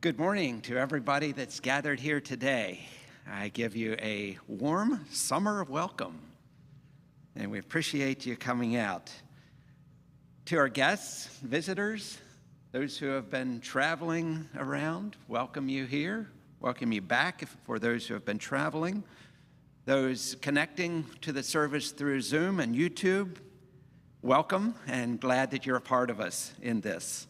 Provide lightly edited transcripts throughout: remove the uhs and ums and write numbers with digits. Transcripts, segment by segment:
Good morning to everybody that's gathered here today. I give you a warm summer welcome, and we appreciate you coming out. To our guests, visitors, those who have been traveling around, welcome you here, welcome you back for those who have been traveling. Those connecting to the service through Zoom and YouTube, welcome and glad that you're a part of us in this.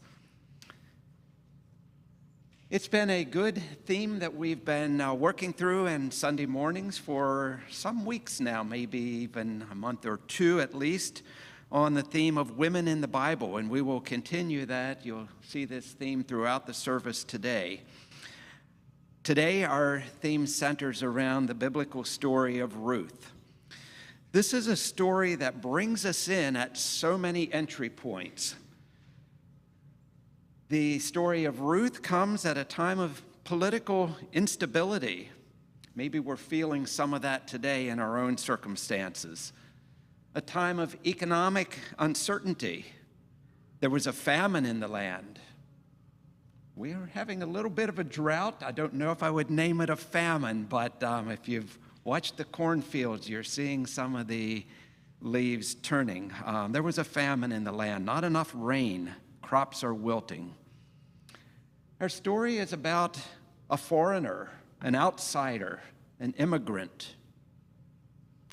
It's been a good theme that we've been working through in Sunday mornings for some weeks now, maybe even a month or two at least, on the theme of women in the Bible, and we will continue that. You'll see this theme throughout the service today. Today, our theme centers around the biblical story of Ruth. This is a story that brings us in at so many entry points. The story of Ruth comes at a time of political instability. Maybe we're feeling some of that today in our own circumstances. A time of economic uncertainty. There was a famine in the land. We are having a little bit of a drought. I don't know if I would name it a famine, but if you've watched the cornfields, you're seeing some of the leaves turning. There was a famine in the land, not enough rain. Crops are wilting. Our story is about a foreigner, an outsider, an immigrant.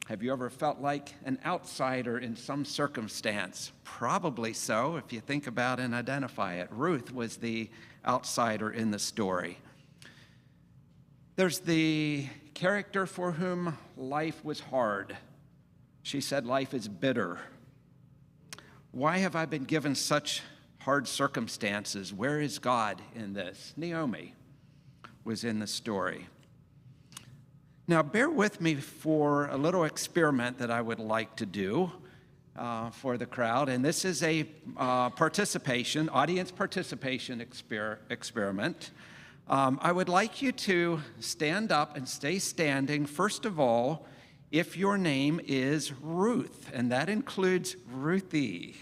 Have you ever felt like an outsider in some circumstance? Probably so, if you think about and identify it. Ruth was the outsider in the story. There's the character for whom life was hard. She said, "Life is bitter. Why have I been given such hard circumstances? Where is God in this?" Naomi was in the story. Now, bear with me for a little experiment that I would like to do for the crowd. And this is a audience participation experiment. I would like you to stand up and stay standing, first of all, if your name is Ruth, and that includes Ruthie.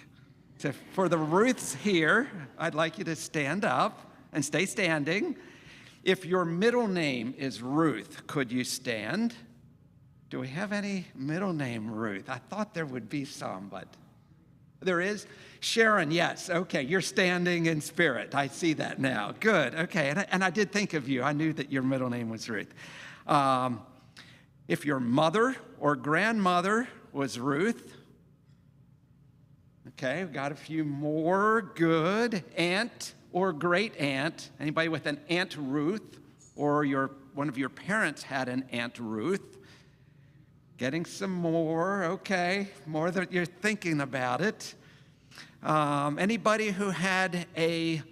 So for the Ruths here, I'd like you to stand up and stay standing. If your middle name is Ruth, could you stand? Do we have any middle name Ruth? I thought there would be some, but there is. Sharon, yes. Okay, you're standing in spirit. I see that now. Good. Okay, and I did think of you. I knew that your middle name was Ruth. If your mother or grandmother was Ruth, okay, we've got a few more. Good. Aunt or great aunt. Anybody with an Aunt Ruth, or one of your parents had an Aunt Ruth. Getting some more. Okay, more that you're thinking about it. Anybody who had a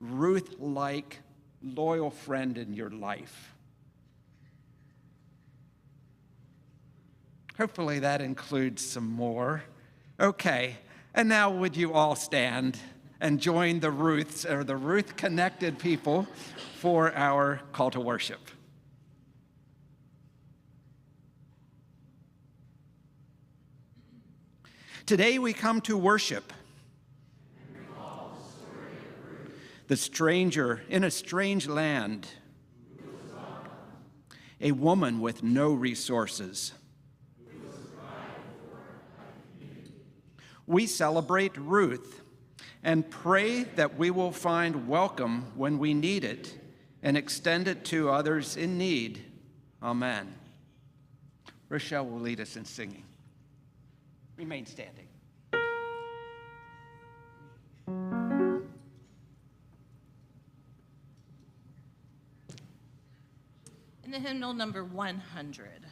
Ruth-like loyal friend in your life? Hopefully that includes some more. Okay, and now would you all stand and join the Ruths, or the Ruth-connected people, for our call to worship. Today we come to worship. The stranger in a strange land. A woman with no resources. We celebrate Ruth and pray that we will find welcome when we need it and extend it to others in need. Amen. Rochelle will lead us in singing. Remain standing. In the hymnal number 100.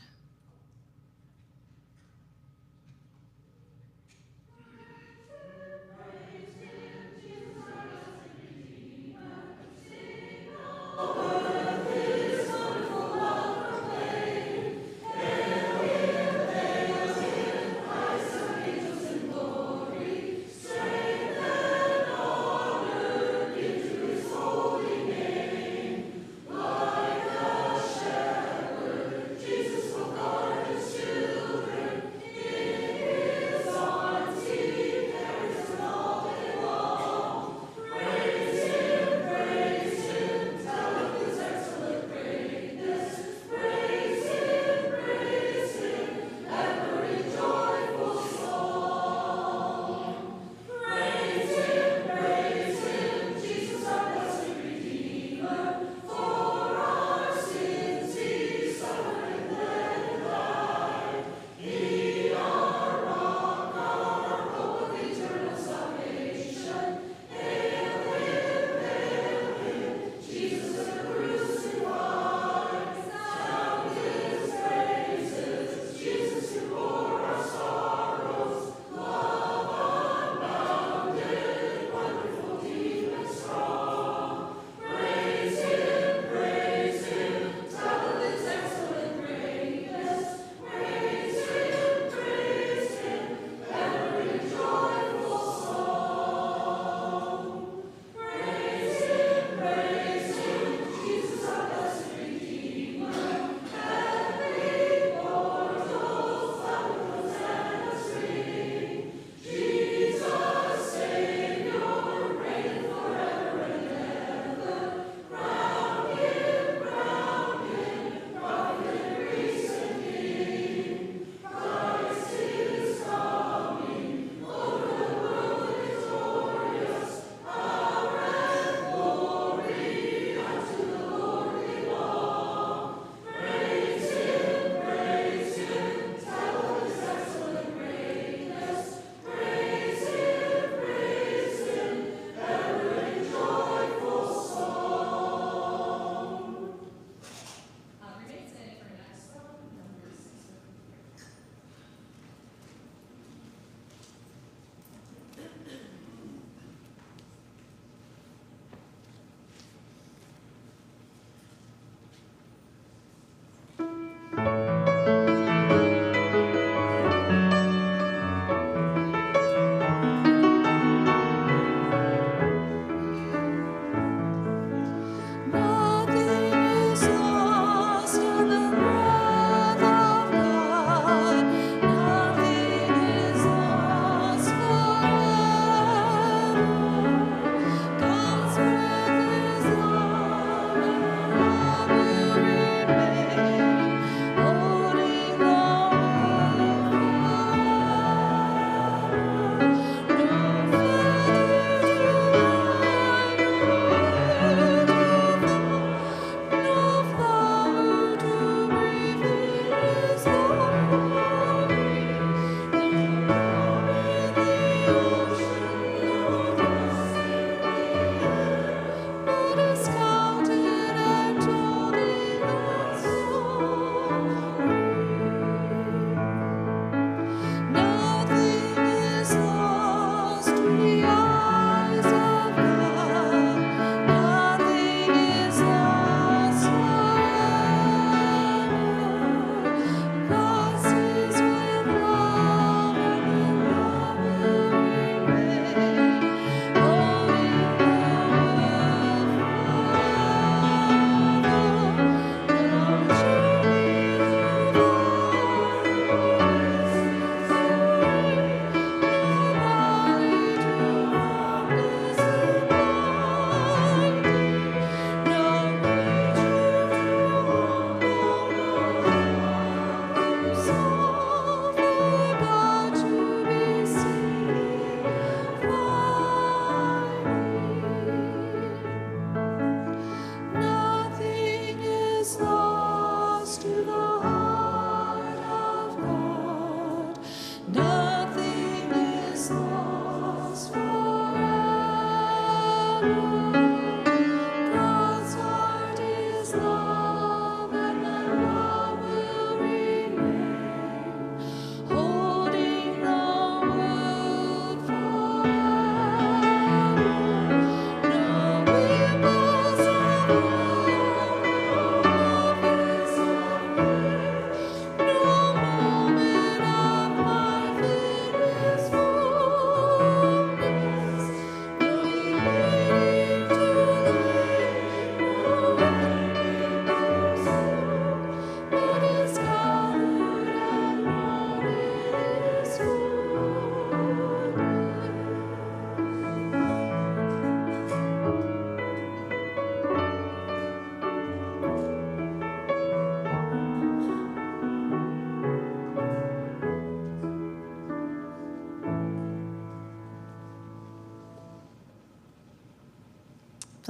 Jesus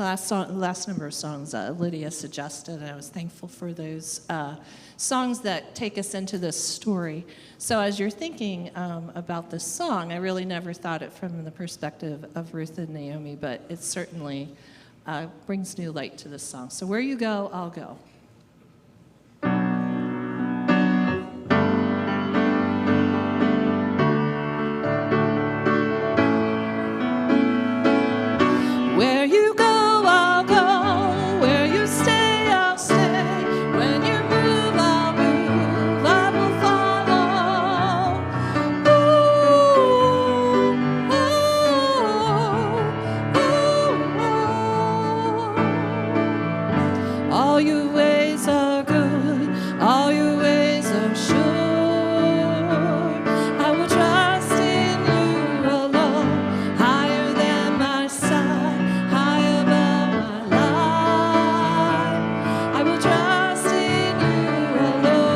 The last number of songs Lydia suggested, and I was thankful for those songs that take us into this story. So as you're thinking about this song, I really never thought it from the perspective of Ruth and Naomi, but it certainly brings new light to this song. So where you go, I'll go. Where you go, I'll go. Where you stay, I'll stay. When you move, I'll move. I will follow. Ooh, ooh, ooh, ooh. All your ways are good. All your ways are sure. I will trust in you alone. Higher than my side. High above my life, I will trust in you alone.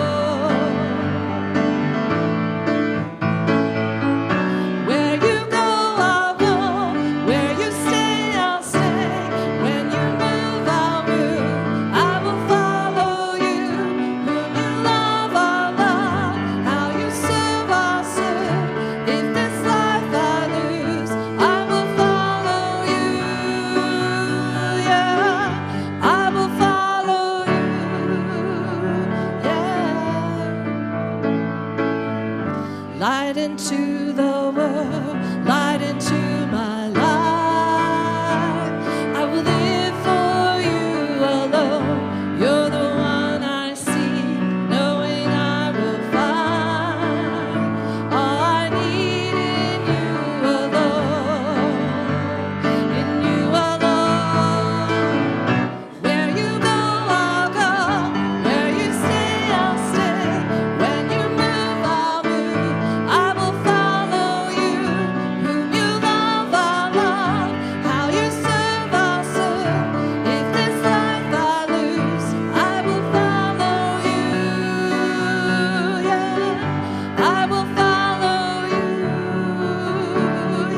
Where you go, I'll go. Where you stay, I'll stay. When you move, I'll move. I will follow you. Whom you love, I'll love. How you serve, I'll serve. If this life I lose, I will follow you. Yeah, I will follow you. Yeah. Light into the world, light into my life. I will live for you alone. You're the one I see, knowing I will find all I need in you alone. In you alone. Where you go, I'll go. Where you stay, I'll stay. When you move, I'll move. I will follow you. Whom you love, I'll love. How you serve, I'll serve. If this life I lose, I will follow you. Yeah, I will follow you.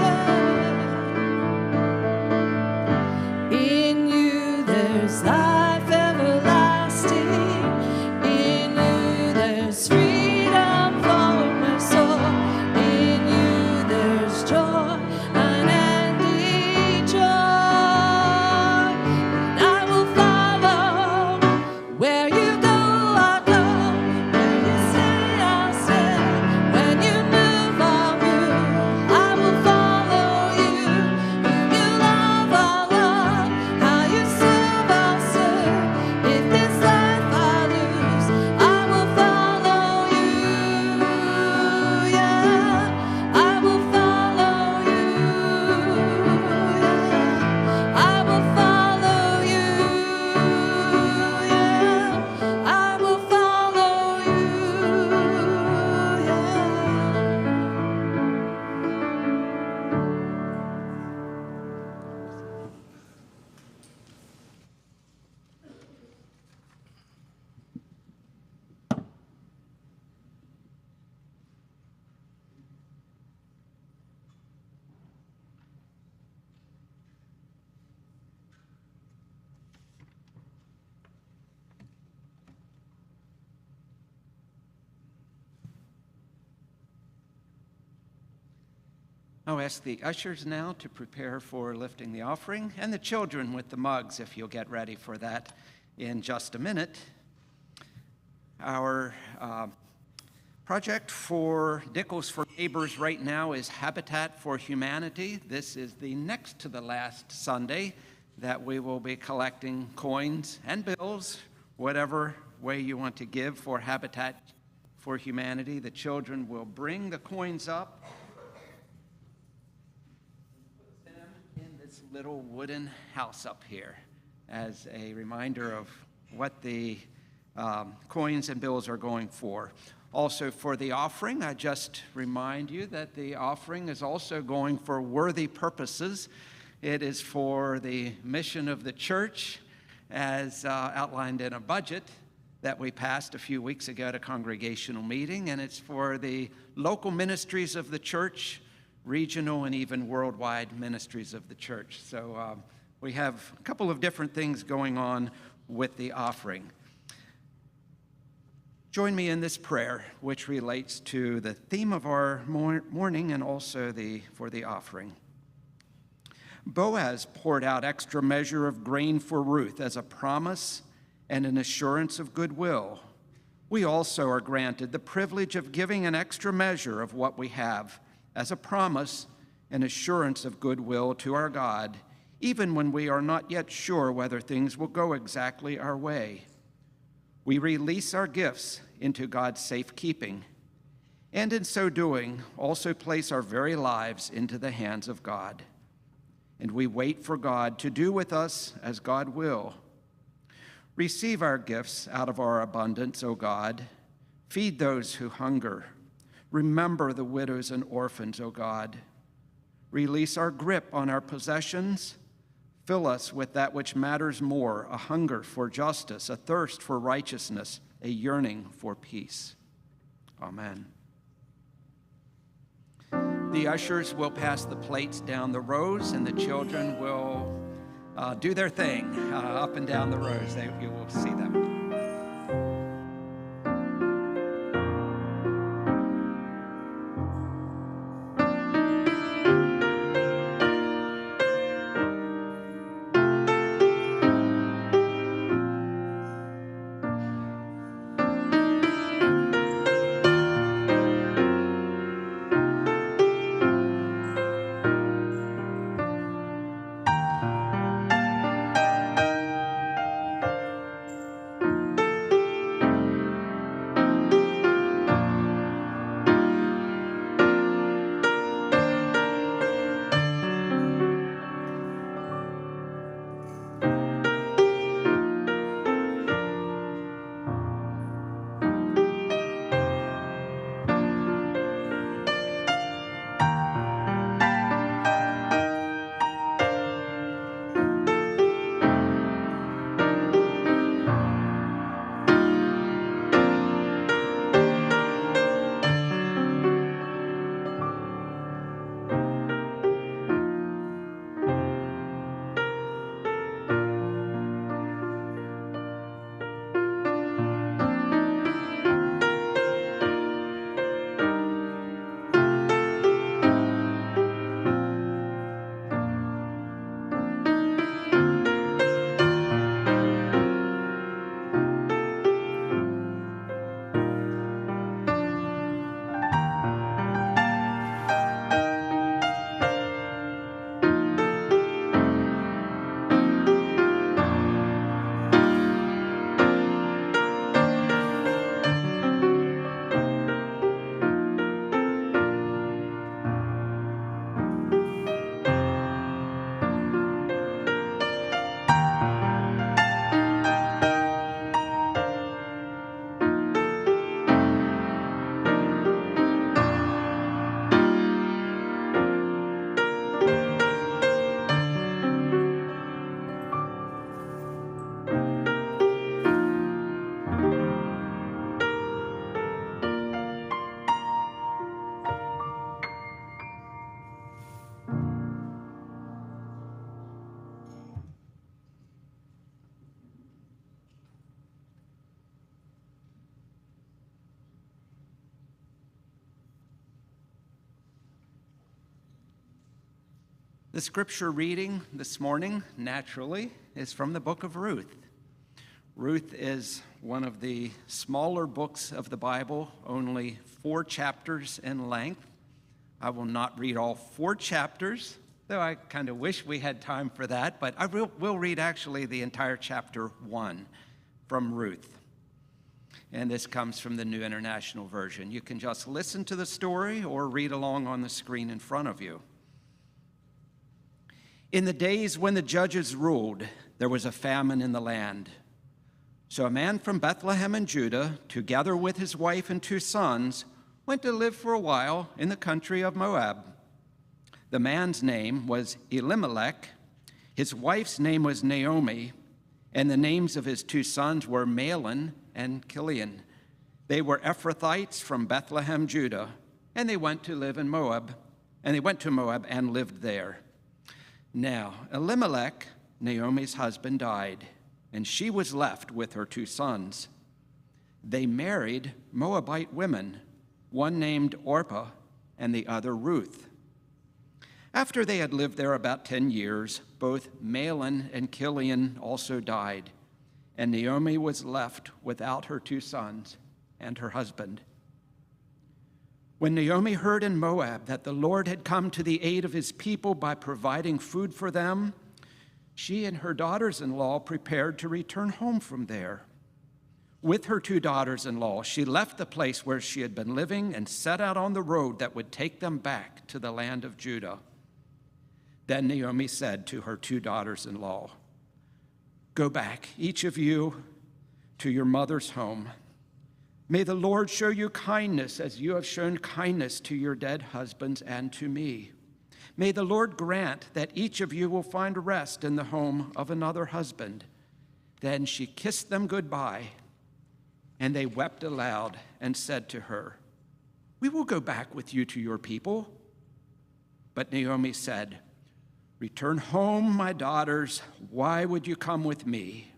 Yeah. In you there's life everlasting. In you there's freedom for my soul. In you there's joy, unending joy. And I will follow. Where you go, I'll go. Where you stay, I'll stay. When you move, I'll move. I will follow you. Whom you love, I'll love. How you serve, I'll serve. If this life I lose, I will follow you. Yeah, I will follow you. Yeah, I will follow you. Yeah, I will follow you. I'll ask the ushers now to prepare for lifting the offering, and the children with the mugs, if you'll get ready for that in just a minute. Our project for Nichols for Neighbors right now is Habitat for Humanity. This is the next to the last Sunday that we will be collecting coins and bills, whatever way you want to give for Habitat for Humanity. The children will bring the coins up in this little wooden house up here as a reminder of what the coins and bills are going for. Also for the offering, I just remind you that the offering is also going for worthy purposes. It is for the mission of the church as outlined in a budget that we passed a few weeks ago at a congregational meeting, and it's for the local ministries of the church, regional and even worldwide ministries of the church. So we have a couple of different things going on with the offering. Join me in this prayer, which relates to the theme of our morning and also for the offering. Boaz poured out extra measure of grain for Ruth as a promise and an assurance of goodwill. We also are granted the privilege of giving an extra measure of what we have as a promise and assurance of goodwill to our God, even when we are not yet sure whether things will go exactly our way. We release our gifts into God's safekeeping, and in so doing, also place our very lives into the hands of God. And we wait for God to do with us as God will. Receive our gifts out of our abundance, O God. Feed those who hunger. Remember the widows and orphans, O God. Release our grip on our possessions. Fill us with that which matters more, a hunger for justice, a thirst for righteousness, a yearning for peace. Amen. The ushers will pass the plates down the rows, and the children will do their thing up and down the rows. You will see them. The scripture reading this morning, naturally, is from the book of Ruth. Ruth is one of the smaller books of the Bible, only 4 chapters in length. I will not read all 4 chapters, though I kind of wish we had time for that, but I will read actually the entire chapter 1 from Ruth. And this comes from the New International Version. You can just listen to the story or read along on the screen in front of you. In the days when the judges ruled, there was a famine in the land. So a man from Bethlehem in Judah, together with his wife and 2 sons, went to live for a while in the country of Moab. The man's name was Elimelech, his wife's name was Naomi, and the names of his 2 sons were Mahlon and Chilion. They were Ephrathites from Bethlehem, Judah, and they went to live in Moab, and they went to Moab and lived there. Now, Elimelech Naomi's husband died, and she was left with her 2 sons. They married Moabite women, one named Orpah and the other Ruth. After they had lived there about 10 years, both Mahlon and Chilion also died, and Naomi was left without her 2 sons and her husband. When Naomi heard in Moab that the Lord had come to the aid of his people by providing food for them, she and her daughters-in-law prepared to return home from there. With her 2 daughters-in-law, she left the place where she had been living and set out on the road that would take them back to the land of Judah. Then Naomi said to her 2 daughters-in-law, "Go back, each of you, to your mother's home. May the Lord show you kindness as you have shown kindness to your dead husbands and to me. May the Lord grant that each of you will find rest in the home of another husband." Then she kissed them goodbye, and they wept aloud and said to her, "We will go back with you to your people." But Naomi said, "Return home, my daughters. Why would you come with me?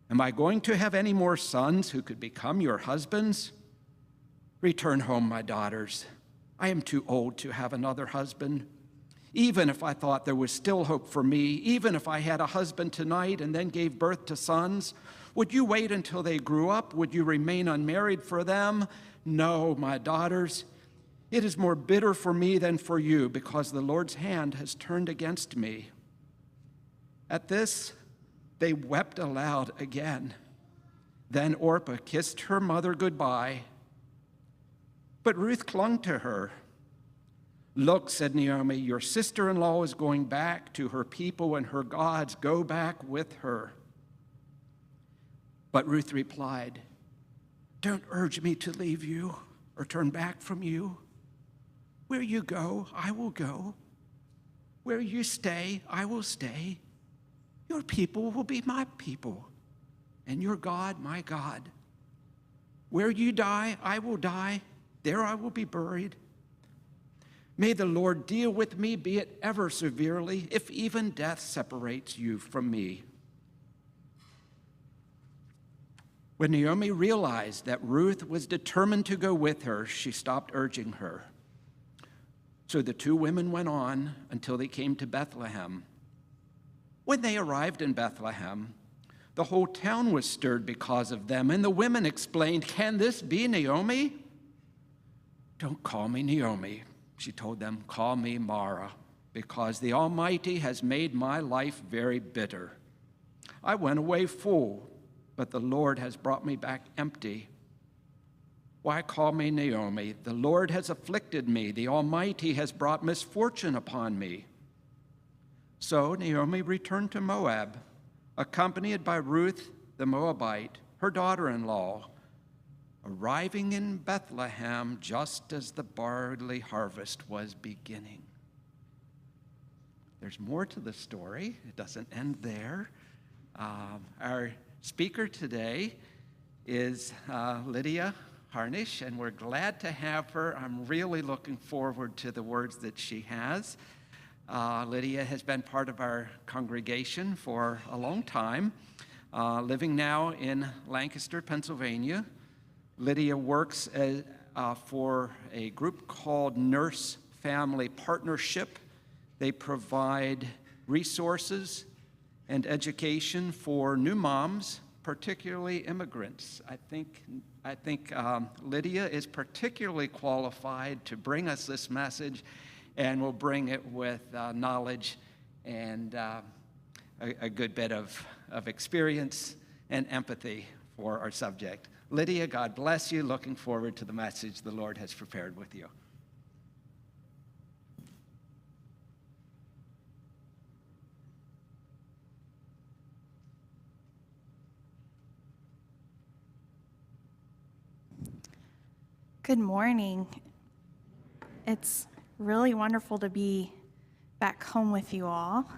Am I going to have any more sons who could become your husbands? Return home, my daughters. I am too old to have another husband. Even if I thought there was still hope for me, even if I had a husband tonight and then gave birth to sons, would you wait until they grew up? Would you remain unmarried for them? No, my daughters. It is more bitter for me than for you, because the Lord's hand has turned against me." At this, they wept aloud again. Then Orpah kissed her mother goodbye, but Ruth clung to her. "Look," said Naomi, "your sister-in-law is going back to her people and her gods. Go back with her." But Ruth replied, "Don't urge me to leave you or turn back from you. Where you go, I will go. Where you stay, I will stay. Your people will be my people, and your God, my God. Where you die, I will die. There I will be buried. May the Lord deal with me, be it ever severely, if even death separates you from me." When Naomi realized that Ruth was determined to go with her, she stopped urging her. So the 2 women went on until they came to Bethlehem. When they arrived in Bethlehem, the whole town was stirred because of them, and the women explained, "Can this be Naomi?" "Don't call me Naomi," she told them. "Call me Mara, because the Almighty has made my life very bitter. I went away full, but the Lord has brought me back empty. Why call me Naomi? The Lord has afflicted me. The Almighty has brought misfortune upon me." So Naomi returned to Moab, accompanied by Ruth the Moabite, her daughter-in-law, arriving in Bethlehem just as the barley harvest was beginning. There's more to the story. It doesn't end there. Our speaker today is Lydia Harnish, and we're glad to have her. I'm really looking forward to the words that she has. Lydia has been part of our congregation for a long time, living now in Lancaster, Pennsylvania. Lydia works for a group called Nurse Family Partnership. They provide resources and education for new moms, particularly immigrants. I think Lydia is particularly qualified to bring us this message, and will bring it with knowledge and a good bit of experience and empathy for our subject. Lydia, God bless you. Looking forward to the message the Lord has prepared with you. Good morning. It's really wonderful to be back home with you all.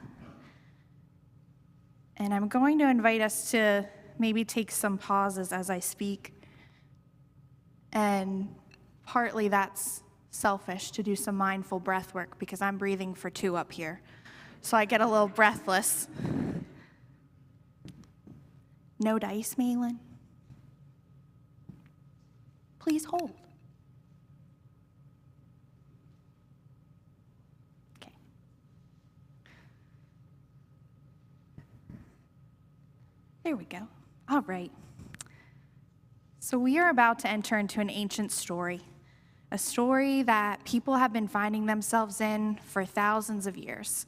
And I'm going to invite us to maybe take some pauses as I speak. And partly that's selfish, to do some mindful breath work, because I'm breathing for 2 up here. So I get a little breathless. No dice, Malin? Please hold. Okay. There we go. All right. So we are about to enter into an ancient story, a story that people have been finding themselves in for thousands of years.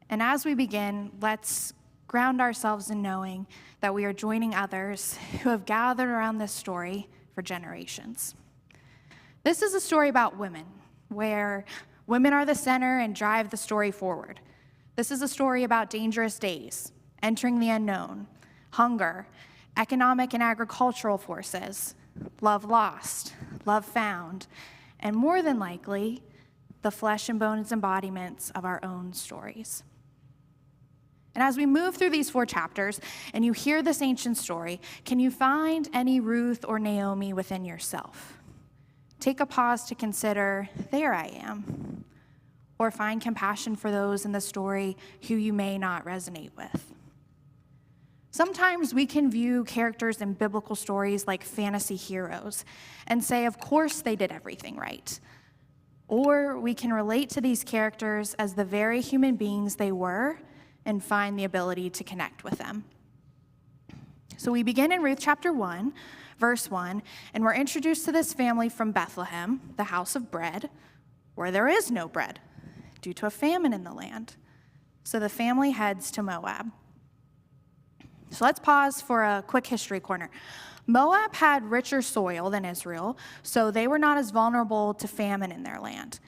And as we begin, let's ground ourselves in knowing that we are joining others who have gathered around this story for generations. This is a story about women, where women are the center and drive the story forward. This is a story about dangerous days, entering the unknown, hunger, economic and agricultural forces, love lost, love found, and more than likely, the flesh and bones embodiments of our own stories. And as we move through these 4 chapters and you hear this ancient story, can you find any Ruth or Naomi within yourself? Take a pause to consider, there I am, or find compassion for those in the story who you may not resonate with. Sometimes we can view characters in biblical stories like fantasy heroes and say, of course they did everything right. Or we can relate to these characters as the very human beings they were and find the ability to connect with them. So we begin in Ruth chapter 1, verse 1, and we're introduced to this family from Bethlehem, the house of bread, where there is no bread due to a famine in the land. So the family heads to Moab. So let's pause for a quick history corner. Moab had richer soil than Israel, so they were not as vulnerable to famine in their land.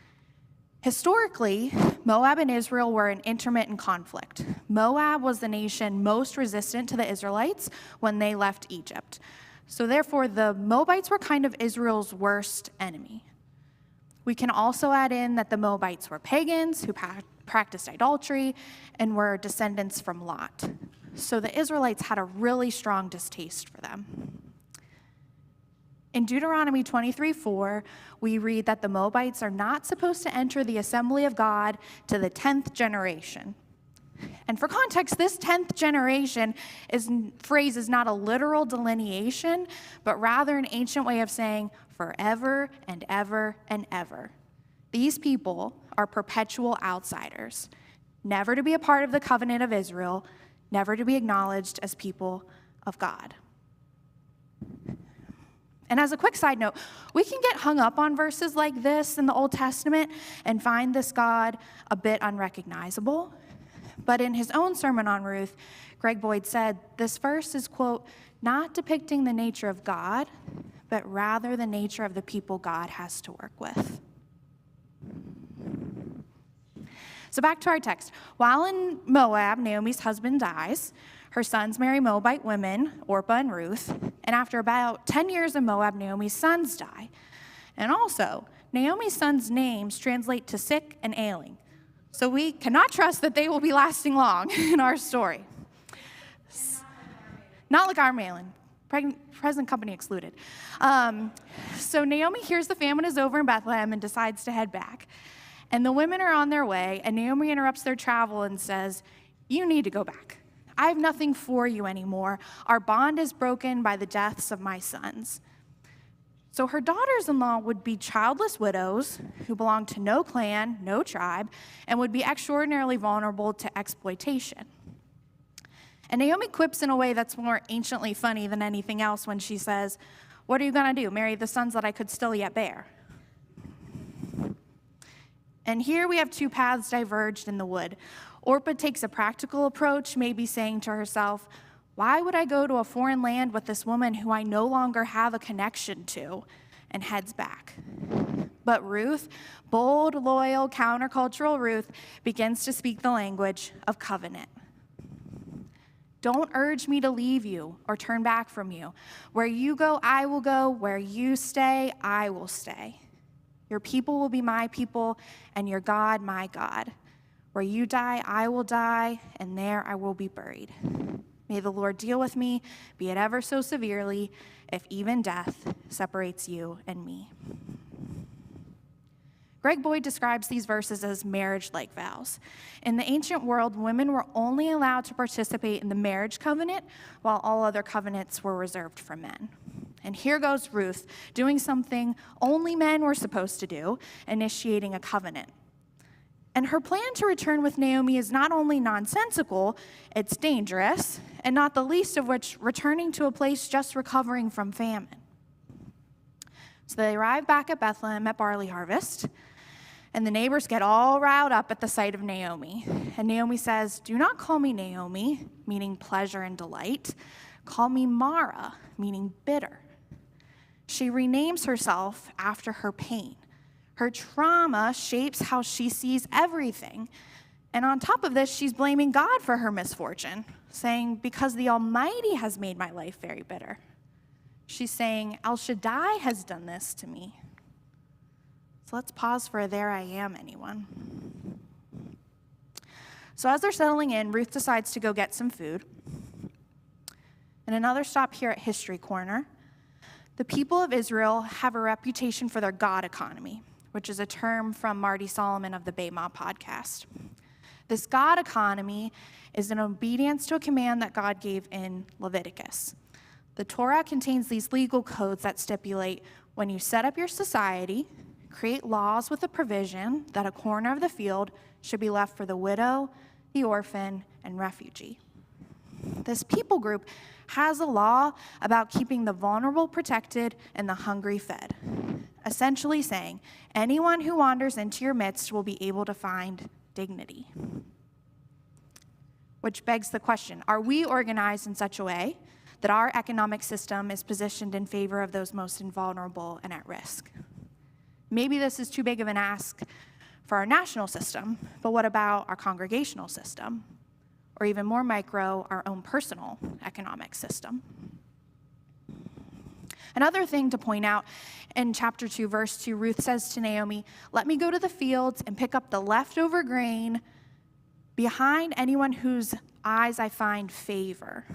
Historically, Moab and Israel were in intermittent conflict. Moab was the nation most resistant to the Israelites when they left Egypt. So therefore, the Moabites were kind of Israel's worst enemy. We can also add in that the Moabites were pagans who practiced idolatry and were descendants from Lot. So the Israelites had a really strong distaste for them. In Deuteronomy 23:4, we read that the Moabites are not supposed to enter the assembly of God to the 10th generation. And for context, this 10th generation phrase is not a literal delineation, but rather an ancient way of saying forever and ever and ever. These people are perpetual outsiders, never to be a part of the covenant of Israel, never to be acknowledged as people of God. And as a quick side note, we can get hung up on verses like this in the Old Testament and find this God a bit unrecognizable. But in his own sermon on Ruth, Greg Boyd said, this verse is, quote, not depicting the nature of God, but rather the nature of the people God has to work with. So back to our text. While in Moab, Naomi's husband dies. Her sons marry Moabite women, Orpah and Ruth. And after about 10 years in Moab, Naomi's sons die. And also, Naomi's sons' names translate to sick and ailing. So we cannot trust that they will be lasting long in our story. Not like our Malin, present company excluded. So Naomi hears the famine is over in Bethlehem and decides to head back. And the women are on their way, and Naomi interrupts their travel and says, you need to go back. I have nothing for you anymore. Our bond is broken by the deaths of my sons. So her daughters-in-law would be childless widows who belonged to no clan, no tribe, and would be extraordinarily vulnerable to exploitation. And Naomi quips in a way that's more anciently funny than anything else when she says, what are you going to do, marry the sons that I could still yet bear? And here we have 2 paths diverged in the wood. Orpah takes a practical approach, maybe saying to herself, why would I go to a foreign land with this woman who I no longer have a connection to, and heads back. But Ruth, bold, loyal, countercultural Ruth, begins to speak the language of covenant. Don't urge me to leave you or turn back from you. Where you go, I will go. Where you stay, I will stay. Your people will be my people, and your God, my God. Where you die, I will die, and there I will be buried. May the Lord deal with me, be it ever so severely, if even death separates you and me. Greg Boyd describes these verses as marriage-like vows. In the ancient world, women were only allowed to participate in the marriage covenant, while all other covenants were reserved for men. And here goes Ruth, doing something only men were supposed to do, initiating a covenant. And her plan to return with Naomi is not only nonsensical, it's dangerous, and not the least of which, returning to a place just recovering from famine. So they arrive back at Bethlehem at barley harvest, and the neighbors get all riled up at the sight of Naomi. And Naomi says, "Do not call me Naomi," meaning pleasure and delight. "Call me Mara," meaning bitter. She renames herself after her pain. Her trauma shapes how she sees everything. And on top of this, she's blaming God for her misfortune, saying, "Because the Almighty has made my life very bitter." She's saying, "El Shaddai has done this to me." So let's pause for a "there I am," anyone. So as they're settling in, Ruth decides to go get some food. And another stop here at History Corner. The people of Israel have a reputation for their God economy, which is a term from Marty Solomon of the Bema podcast. This God economy is in obedience to a command that God gave in Leviticus. The Torah contains these legal codes that stipulate when you set up your society, create laws with a provision that a corner of the field should be left for the widow, the orphan, and refugee. This people group has a law about keeping the vulnerable protected and the hungry fed, essentially saying anyone who wanders into your midst will be able to find dignity. Which begs the question, are we organized in such a way that our economic system is positioned in favor of those most vulnerable and at risk? Maybe this is too big of an ask for our national system, but what about our congregational system? Or even more micro, our own personal economic system? Another thing to point out, in chapter 2, verse 2, Ruth says to Naomi, "Let me go to the fields and pick up the leftover grain behind anyone whose eyes I find favor."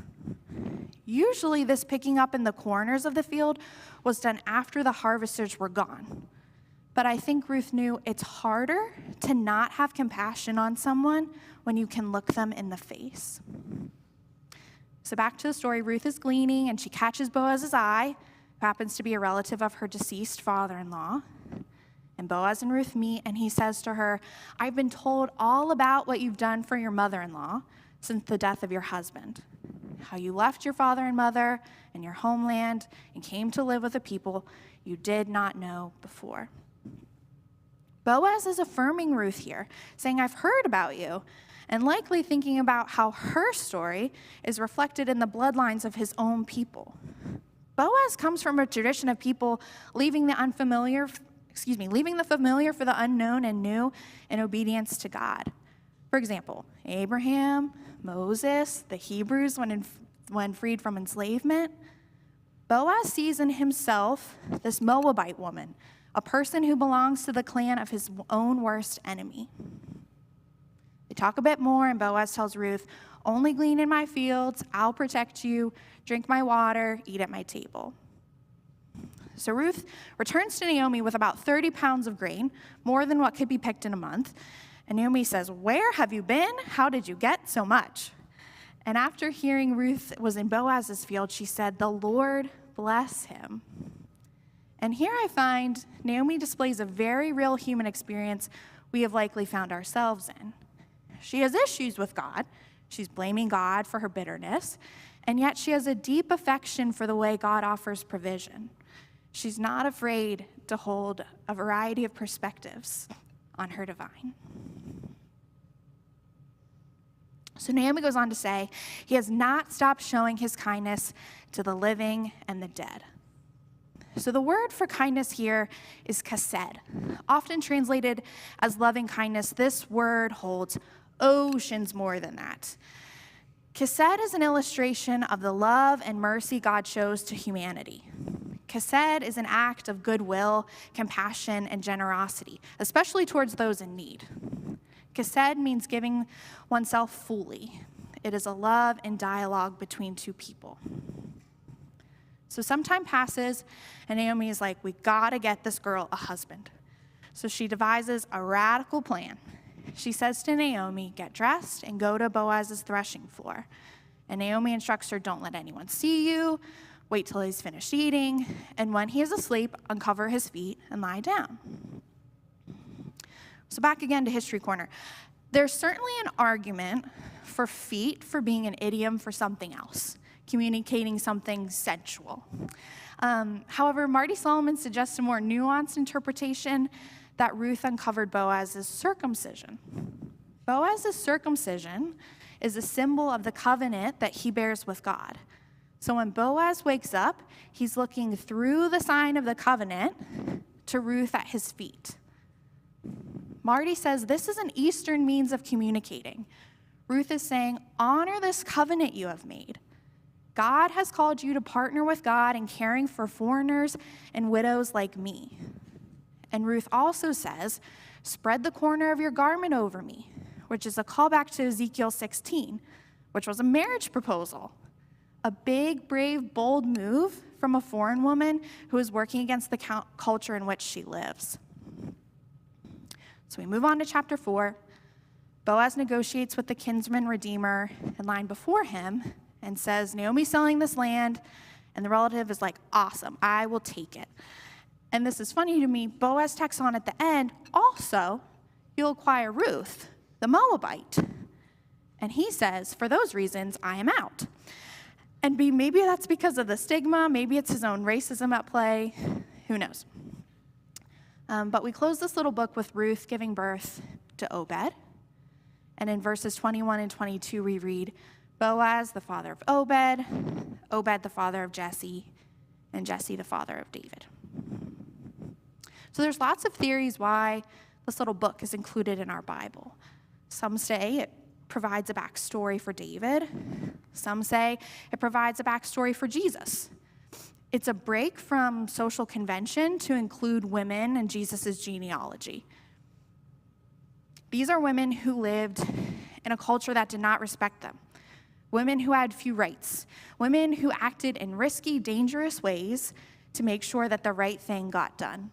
Usually this picking up in the corners of the field was done after the harvesters were gone. But I think Ruth knew it's harder to not have compassion on someone when you can look them in the face. So back to the story, Ruth is gleaning and she catches Boaz's eye, who happens to be a relative of her deceased father-in-law. And Boaz and Ruth meet, and he says to her, "I've been told all about what you've done for your mother-in-law since the death of your husband, how you left your father and mother and your homeland and came to live with a people you did not know before." Boaz is affirming Ruth here, saying, "I've heard about you," and likely thinking about how her story is reflected in the bloodlines of his own people. Boaz comes from a tradition of people leaving the familiar for the unknown and new in obedience to God. For example, Abraham, Moses, the Hebrews when freed from enslavement. Boaz sees in himself this Moabite woman, a person who belongs to the clan of his own worst enemy. They talk a bit more, and Boaz tells Ruth, "Only glean in my fields, I'll protect you, drink my water, eat at my table." So Ruth returns to Naomi with about 30 pounds of grain, more than what could be picked in a month. And Naomi says, "Where have you been? How did you get so much?" And after hearing Ruth was in Boaz's field, she said, "The Lord bless him." And here I find Naomi displays a very real human experience we have likely found ourselves in. She has issues with God. She's blaming God for her bitterness. And yet she has a deep affection for the way God offers provision. She's not afraid to hold a variety of perspectives on her divine. So Naomi goes on to say, "He has not stopped showing his kindness to the living and the dead." So the word for kindness here is chesed. Often translated as loving kindness, this word holds oceans more than that. Chesed is an illustration of the love and mercy God shows to humanity. Chesed is an act of goodwill, compassion, and generosity, especially towards those in need. Chesed means giving oneself fully. It is a love and dialogue between two people. So some time passes, and Naomi is like, "We gotta get this girl a husband." So she devises a radical plan. She says to Naomi, get dressed and go to Boaz's threshing floor. And Naomi instructs her, don't let anyone see you, wait till he's finished eating, and when he is asleep, uncover his feet and lie down. So back again to History Corner. There's certainly an argument for feet for being an idiom for something else, communicating something sensual. However, Marty Solomon suggests a more nuanced interpretation that Ruth uncovered Boaz's circumcision. Boaz's circumcision is a symbol of the covenant that he bears with God. So when Boaz wakes up, he's looking through the sign of the covenant to Ruth at his feet. Marty says this is an Eastern means of communicating. Ruth is saying, honor this covenant you have made. God has called you to partner with God in caring for foreigners and widows like me. And Ruth also says, spread the corner of your garment over me, which is a callback to Ezekiel 16, which was a marriage proposal. A big, brave, bold move from a foreign woman who is working against the culture in which she lives. So we move on to chapter 4. Boaz negotiates with the kinsman redeemer in line before him and says, Naomi's selling this land, and the relative is like, awesome, I will take it. And this is funny to me, Boaz tacks on at the end, also, you'll acquire Ruth, the Moabite. And he says, for those reasons, I am out. And maybe that's because of the stigma, maybe it's his own racism at play, who knows. But we close this little book with Ruth giving birth to Obed. And in verses 21 and 22, we read, Boaz, the father of Obed, Obed, the father of Jesse, and Jesse, the father of David. So there's lots of theories why this little book is included in our Bible. Some say it provides a backstory for David. Some say it provides a backstory for Jesus. It's a break from social convention to include women in Jesus' genealogy. These are women who lived in a culture that did not respect them. Women who had few rights. Women who acted in risky, dangerous ways to make sure that the right thing got done.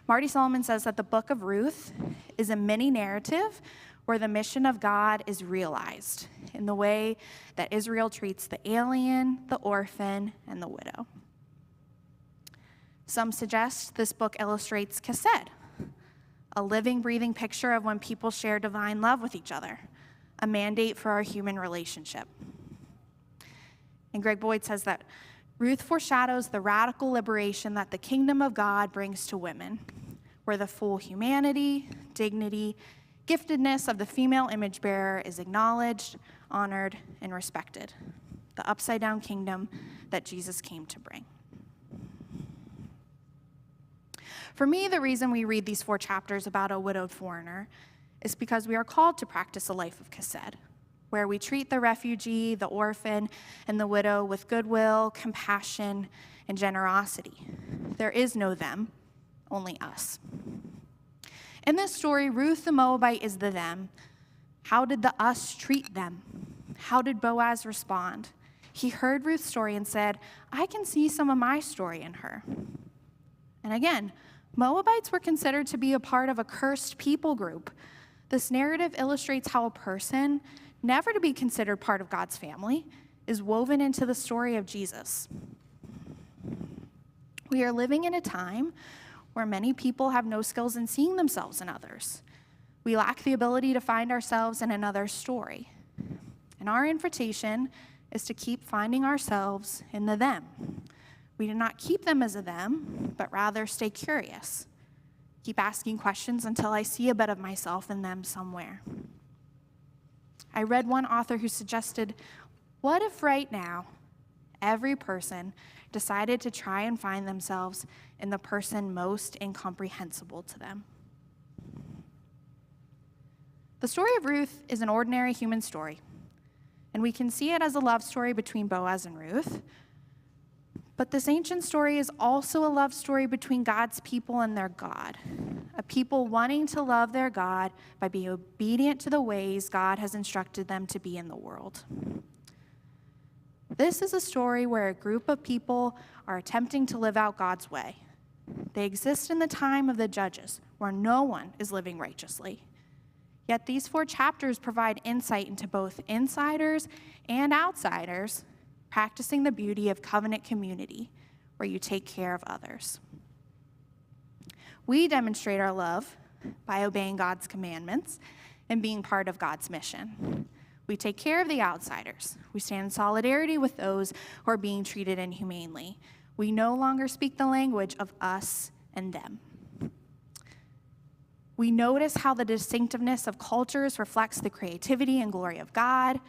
Marty Solomon says that the book of Ruth is a mini narrative where the mission of God is realized in the way that Israel treats the alien, the orphan, and the widow. Some suggest this book illustrates chesed, a living, breathing picture of when people share divine love with each other, a mandate for our human relationship. And Greg Boyd says that Ruth foreshadows the radical liberation that the kingdom of God brings to women, where the full humanity, dignity, giftedness of the female image bearer is acknowledged, honored, and respected. The upside-down kingdom that Jesus came to bring. For me, the reason we read these 4 chapters about a widowed foreigner is because we are called to practice a life of chesed, where we treat the refugee, the orphan, and the widow with goodwill, compassion, and generosity. There is no them, only us. In this story, Ruth the Moabite is the them. How did the us treat them? How did Boaz respond? He heard Ruth's story and said, I can see some of my story in her. And again, Moabites were considered to be a part of a cursed people group. This narrative illustrates how a person, never to be considered part of God's family, is woven into the story of Jesus. We are living in a time where many people have no skills in seeing themselves in others. We lack the ability to find ourselves in another's story. And our invitation is to keep finding ourselves in the them. We do not keep them as a them, but rather stay curious. Keep asking questions until I see a bit of myself in them somewhere. I read one author who suggested, what if right now every person decided to try and find themselves in the person most incomprehensible to them? The story of Ruth is an ordinary human story, and we can see it as a love story between Boaz and Ruth. But this ancient story is also a love story between God's people and their God, a people wanting to love their God by being obedient to the ways God has instructed them to be in the world. This is a story where a group of people are attempting to live out God's way, They exist in the time of the judges, where no one is living righteously. Yet these 4 chapters provide insight into both insiders and outsiders practicing the beauty of covenant community, where you take care of others. We demonstrate our love by obeying God's commandments and being part of God's mission. We take care of the outsiders. We stand in solidarity with those who are being treated inhumanely. We no longer speak the language of us and them. We notice how the distinctiveness of cultures reflects the creativity and glory of God,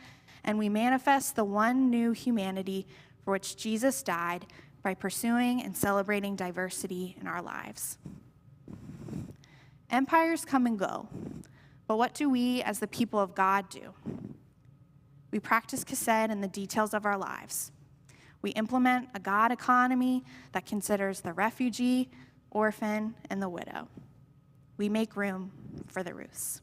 and we manifest the one new humanity for which Jesus died by pursuing and celebrating diversity in our lives. Empires come and go, but what do we as the people of God do? We practice chesed in the details of our lives. We implement a God economy that considers the refugee, orphan, and the widow. We make room for the Ruths.